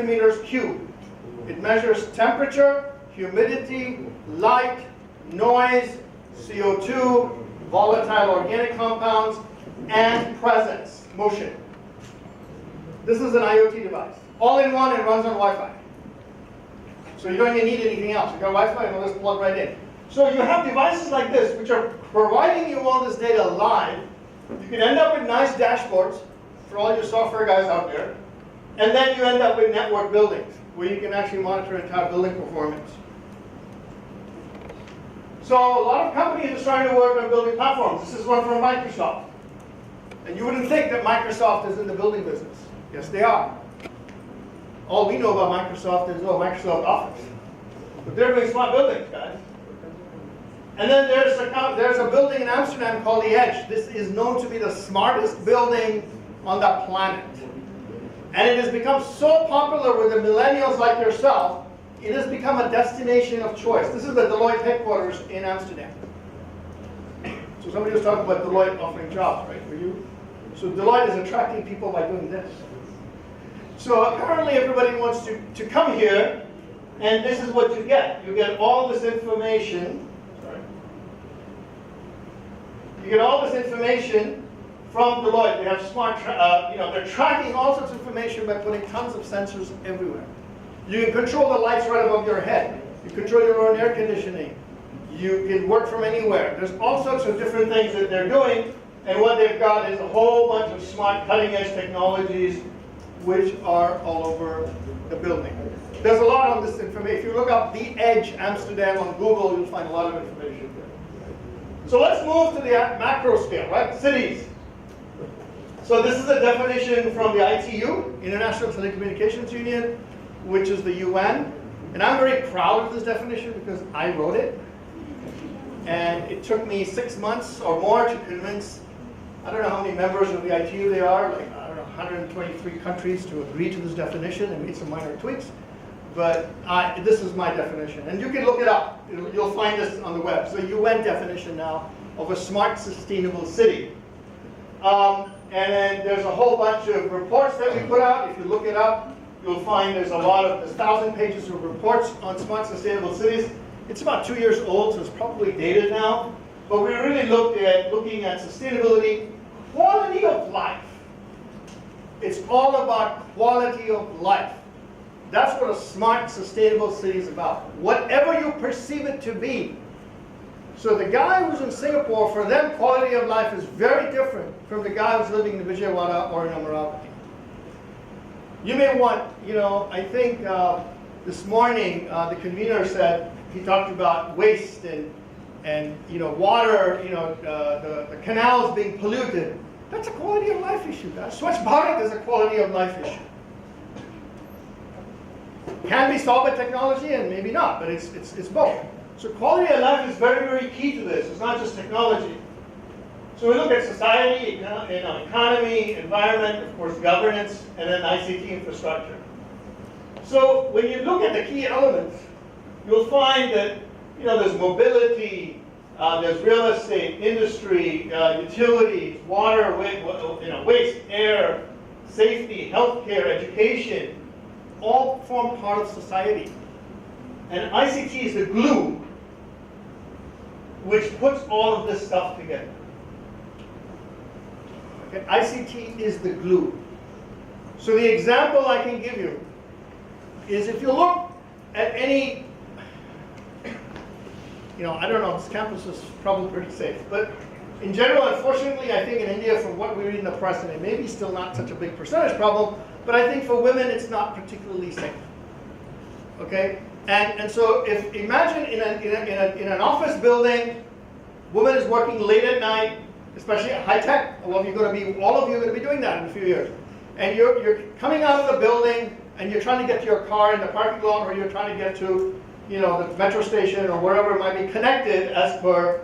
centimeters cubed. It measures temperature, humidity, light, noise, CO2, volatile organic compounds, and presence, motion. This is an IoT device. All in one, it runs on Wi-Fi. So you don't even need anything else. You've got Wi-Fi and it'll just plug right in. So you have devices like this which are providing you all this data live. You can end up with nice dashboards for all your software guys out there. And then you end up with network buildings where you can actually monitor entire building performance. So a lot of companies are starting to work on building platforms. This is one from Microsoft. And you wouldn't think that Microsoft is in the building business. Yes, they are. All we know about Microsoft is, Microsoft Office. But they're doing smart buildings, guys. And then there's a building in Amsterdam called the Edge. This is known to be the smartest building on the planet. And it has become so popular with the millennials like yourself, it has become a destination of choice. This is the Deloitte headquarters in Amsterdam. So somebody was talking about Deloitte offering jobs, right, for you? So Deloitte is attracting people by doing this. So apparently everybody wants to come here, and this is what you get. You get all this information. Sorry. You get all this information from Deloitte. They have smart, they're tracking all sorts of information by putting tons of sensors everywhere. You can control the lights right above your head. You control your own air conditioning. You can work from anywhere. There's all sorts of different things that they're doing, and what they've got is a whole bunch of smart, cutting-edge technologies which are all over the building. There's a lot on this information. If you look up The Edge Amsterdam on Google, you'll find a lot of information there. So let's move to the macro scale, right? Cities. So this is a definition from the ITU, International Telecommunications Union, which is the UN. And I'm very proud of this definition because I wrote it. And it took me 6 months or more to convince, I don't know how many members of the ITU there are, like 123 countries to agree to this definition and made some minor tweaks. But this is my definition. And you can look it up. You'll find this on the web. It's the UN definition now of a smart, sustainable city. And then there's a whole bunch of reports that we put out. If you look it up, you'll find there's 1,000 pages of reports on smart, sustainable cities. It's about 2 years old, so it's probably dated now. But we really looking at sustainability, quality of life. It's all about quality of life. That's what a smart, sustainable city is about. Whatever you perceive it to be. So the guy who's in Singapore, for them, quality of life is very different from the guy who's living in Vijayawada or in Amaravati. You may want, I think this morning the convener said, he talked about waste and water, the canals being polluted. That's a quality of life issue, guys. Swachh Bharat is a quality of life issue. Can be solved by technology and maybe not, but it's both. So quality of life is very, very key to this. It's not just technology. So we look at society, economy, environment, of course governance, and then ICT infrastructure. So when you look at the key elements, you'll find that there's mobility, there's real estate, industry, utilities, water, waste, air, safety, healthcare, education, all form part of society. And ICT is the glue which puts all of this stuff together. Okay? ICT is the glue. So the example I can give you is if you look at any, I don't know, this campus is probably pretty safe, but in general, unfortunately, I think in India, from what we read in the press, and it may be still not such a big percentage problem, but I think for women, it's not particularly safe. Okay? And so if imagine in an office building, woman is working late at night, especially at high tech. All of you are going to be doing that in a few years. And you're coming out of the building and you're trying to get to your car in the parking lot, or you're trying to get to the metro station or wherever it might be connected as per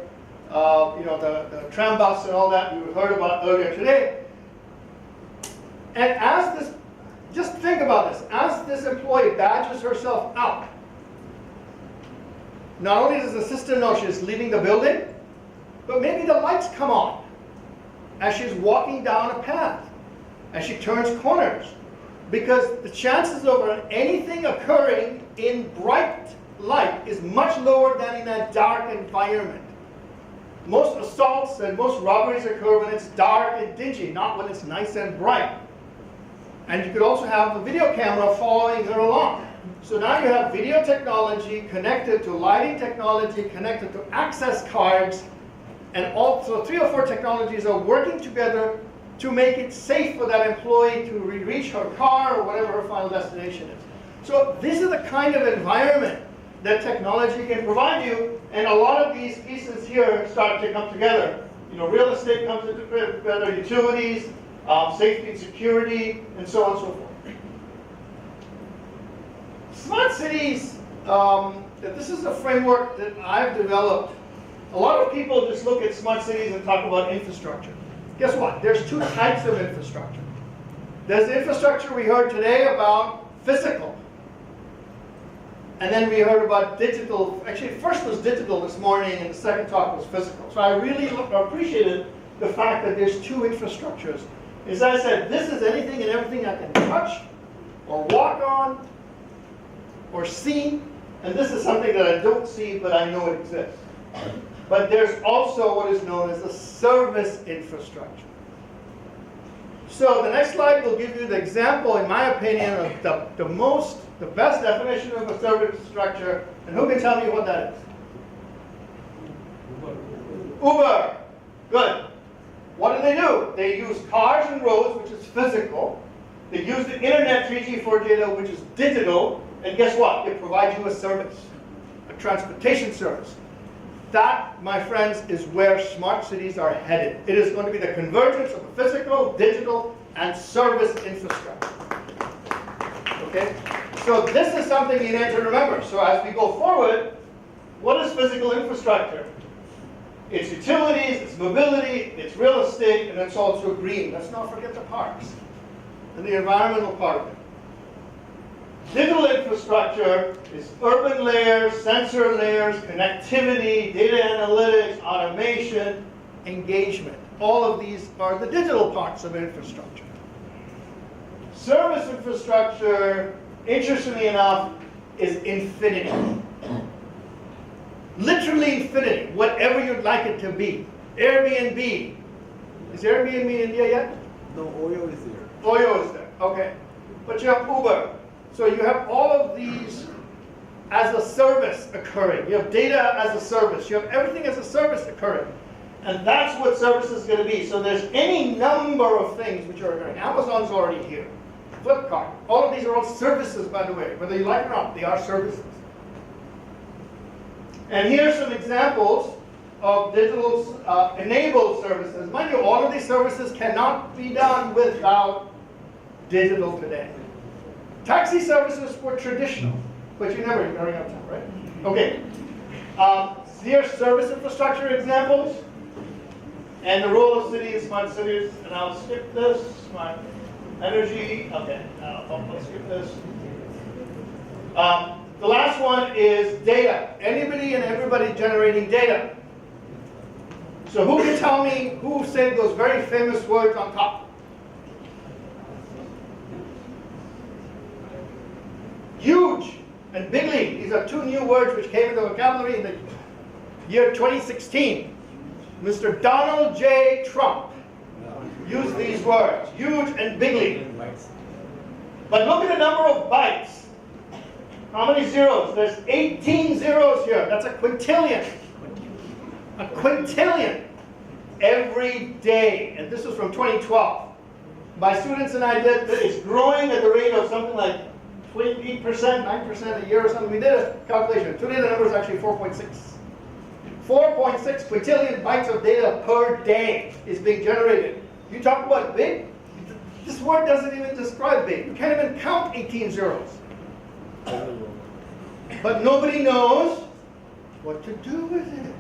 the tram bus and all that we heard about earlier today. And just think about this, as this employee badges herself out, not only does the system know she's leaving the building, but maybe the lights come on as she's walking down a path, as she turns corners, because the chances of anything occurring in bright light is much lower than in a dark environment. Most assaults and most robberies occur when it's dark and dingy, not when it's nice and bright. And you could also have a video camera following her along. So now you have video technology connected to lighting technology, connected to access cards, and also 3 or 4 technologies are working together to make it safe for that employee to reach her car or whatever her final destination is. So this is the kind of environment that technology can provide you, and a lot of these pieces here start to come together. You know, real estate comes into together, utilities, safety and security, and so on and so forth. Smart cities, this is a framework that I've developed. A lot of people just look at smart cities and talk about infrastructure. Guess what? There's 2 types of infrastructure. There's the infrastructure we heard today about physical. And then we heard about digital. Actually, first was digital this morning, and the second talk was physical. So I really appreciated the fact that there's 2 infrastructures. As I said, this is anything and everything I can touch, or walk on, or see. And this is something that I don't see, but I know it exists. But there's also what is known as the service infrastructure. So the next slide will give you the example, in my opinion, of the best definition of a service infrastructure. And who can tell me what that is? Uber. Good. What do? They use cars and roads, which is physical. They use the internet 3G, 4G data, which is digital. And guess what? It provides you a service, a transportation service. That, my friends, is where smart cities are headed. It is going to be the convergence of the physical, digital, and service infrastructure. Okay? So this is something you need to remember. So as we go forward, what is physical infrastructure? It's utilities, it's mobility, it's real estate, and it's also green. Let's not forget the parks and the environmental part of it. Digital infrastructure is urban layers, sensor layers, connectivity, data analytics, automation, engagement. All of these are the digital parts of infrastructure. Service infrastructure, interestingly enough, is infinity. Literally infinity, whatever you'd like it to be. Airbnb. Is Airbnb in India yet? No, Oyo is there. Oyo is there, okay. But you have Uber. So you have all of these as a service occurring. You have data as a service. You have everything as a service occurring. And that's what service is going to be. So there's any number of things which are occurring. Amazon's already here. Flipkart. All of these are all services, by the way. Whether you like it or not, they are services. And here's some examples of digital enabled services. Mind you, all of these services cannot be done without digital today. Taxi services were traditional, but you're running out of time, right? Okay. Here's service infrastructure examples, and the role of cities, smart cities, and I'll skip this. Smart energy, okay, I'll skip this. The last one is data. Anybody and everybody generating data. So who can tell me who said those very famous words on top? Huge and bigly. These are 2 new words which came into vocabulary in the year 2016. Mr. Donald J. Trump used these words, huge and bigly. But look at the number of bytes. How many zeros? There's 18 zeros here. That's a quintillion. A quintillion every day. And this was from 2012. My students and I did, it's growing at the rate of something like 8%, 9% a year or something. We did a calculation. Today the number is actually 4.6. 4.6 quintillion bytes of data per day is being generated. You talk about big? This word doesn't even describe big. You can't even count 18 zeros. But nobody knows what to do with it.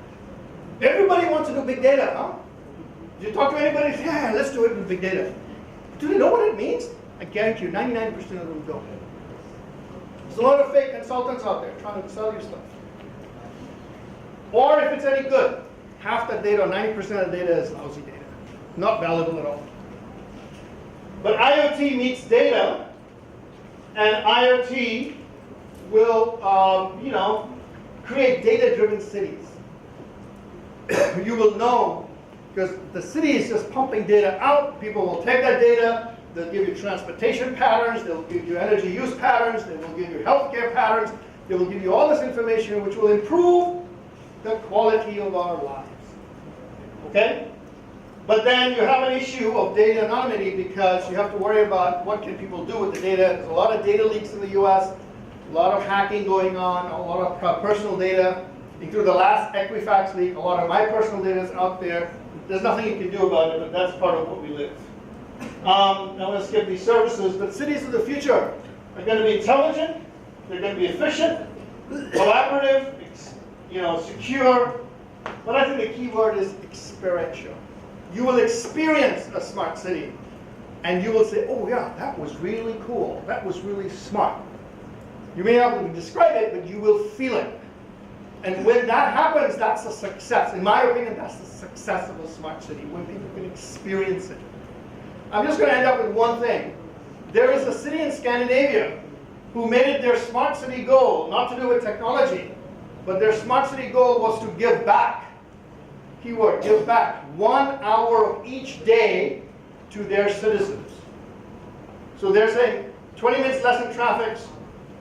Everybody wants to do big data, huh? Did you talk to anybody? Yeah, let's do it with big data. Do they know what it means? I guarantee you, 99% of them don't. There's a lot of fake consultants out there trying to sell you stuff. Or if it's any good, half the data, 90% of the data is lousy data. Not valuable at all. But IoT meets data And IoT will, create data-driven cities. You will know, because the city is just pumping data out. People will take that data. They'll give you transportation patterns. They'll give you energy use patterns. They will give you healthcare patterns. They will give you all this information which will improve the quality of our lives. Okay? But then you have an issue of data anonymity because you have to worry about what can people do with the data. There's a lot of data leaks in the US, a lot of hacking going on, a lot of personal data, including the last Equifax leak. A lot of my personal data is out there. There's nothing you can do about it, but that's part of what we live. I'm going to skip these services, but cities of the future are going to be intelligent, they're going to be efficient, collaborative, secure, but I think the key word is experiential. You will experience a smart city, and you will say, oh yeah, that was really cool, that was really smart. You may not be able to describe it, but you will feel it. And when that happens, that's a success. In my opinion, that's the success of a smart city, when people can experience it. I'm just going to end up with one thing. There is a city in Scandinavia who made it their smart city goal, not to do with technology, but their smart city goal was to give back. Keyword, give back 1 hour of each day to their citizens. So they're saying 20 minutes less in traffic,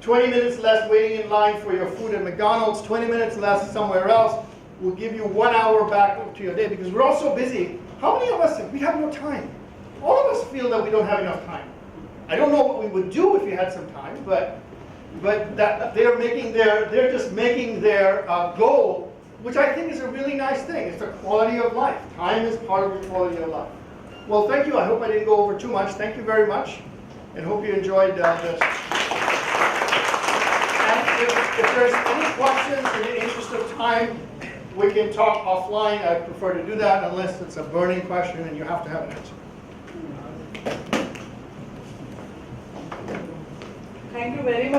20 minutes less waiting in line for your food at McDonald's, 20 minutes less somewhere else will give you 1 hour back to your day, because we're all so busy. How many of us, we have no time? All of us feel that we don't have enough time. I don't know what we would do if we had some time, but that they're just making their goal, which I think is a really nice thing. It's a quality of life. Time is part of the quality of life. Well, thank you. I hope I didn't go over too much. Thank you very much, and hope you enjoyed this. And if there's any questions in the interest of time, we can talk offline. I prefer to do that unless it's a burning question and you have to have an answer. Thank you very much.